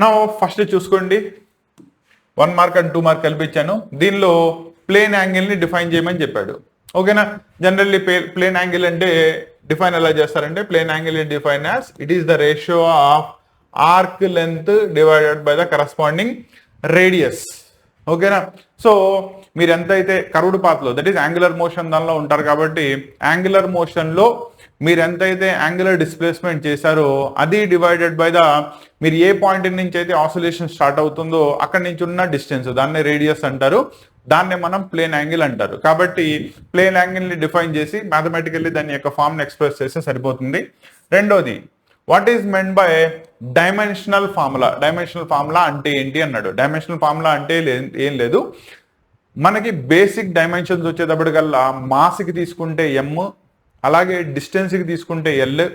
నా ఫస్ట్ చూసుకోండి, 1 mark and 2 mark కల్పించాను. దీనిలో ప్లేన్ యాంగిల్ని డిఫైన్ చేయమని చెప్పాడు. ఓకేనా? జనరల్లీ ప్లేన్ యాంగిల్ అంటే డిఫైన్ ఎలా చేస్తారంటే, plane angle is define as it is the ratio of arc length divided by the corresponding radius. ఓకేనా? సో మీరు ఎంతైతే కర్వ్డ్ పాత్లో, దట్ ఈస్ యాంగులర్ మోషన్ దానిలో ఉంటారు కాబట్టి, యాంగులర్ మోషన్లో మీరు ఎంతైతే యాంగులర్ డిస్ప్లేస్మెంట్ చేశారో అది డివైడెడ్ బై ద మీరు ఏ పాయింట్ నుంచి అయితే ఆసిలేషన్ స్టార్ట్ అవుతుందో అక్కడి నుంచి ఉన్న డిస్టెన్స్, దాన్నే రేడియస్ అంటారు. దాన్నే మనం ప్లేన్ యాంగిల్ అంటారు. కాబట్టి ప్లేన్ యాంగిల్ని డిఫైన్ చేసి మ్యాథమెటికల్లీ దాని యొక్క ఫామ్ని ఎక్స్ప్రెస్ చేస్తే సరిపోతుంది. రెండోది, what is meant by dimensional formula. Dimensional formula అంటే ఏంటి అన్నాడు. డైమెన్షనల్ ఫార్ములా అంటే ఏం లేదు, మనకి బేసిక్ డైమెన్షన్స్ వచ్చేటప్పటికల్లా మాస్కి తీసుకుంటే ఎమ్, అలాగే డిస్టెన్స్కి తీసుకుంటే ఎల్,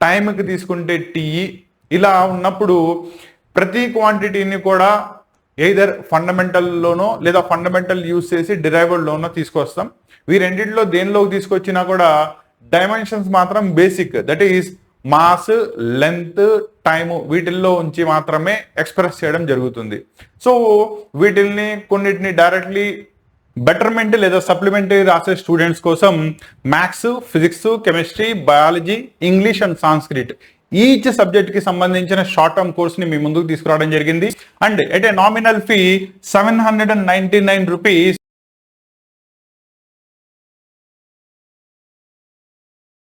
టైంకి తీసుకుంటే టీఈ. ఇలా ఉన్నప్పుడు ప్రతి క్వాంటిటీని కూడా ఎయిదర్ ఫండమెంటల్లోనో లేదా ఫండమెంటల్ యూజ్ చేసి డిరైవ్డ్లోనో తీసుకొస్తాం. వీరెండింటిలో దేనిలోకి తీసుకొచ్చినా కూడా డైమెన్షన్స్ మాత్రం basic, that is mass, length, time, వీటిల్లో ఉంచి మాత్రమే ఎక్స్ప్రెస్ చేయడం జరుగుతుంది. సో వీటిల్ని కొన్నిటిని డైరెక్ట్లీ బెటర్మెంట్ లేదా సప్లిమెంటరీ రాసే స్టూడెంట్స్ కోసం maths, physics, chemistry, biology, English and Sanskrit each subject కి సంబంధించిన షార్ట్ టర్మ్ కోర్స్ ని మీ ముందుకు తీసుకురావడం జరిగింది. And at a nominal fee 799 rupees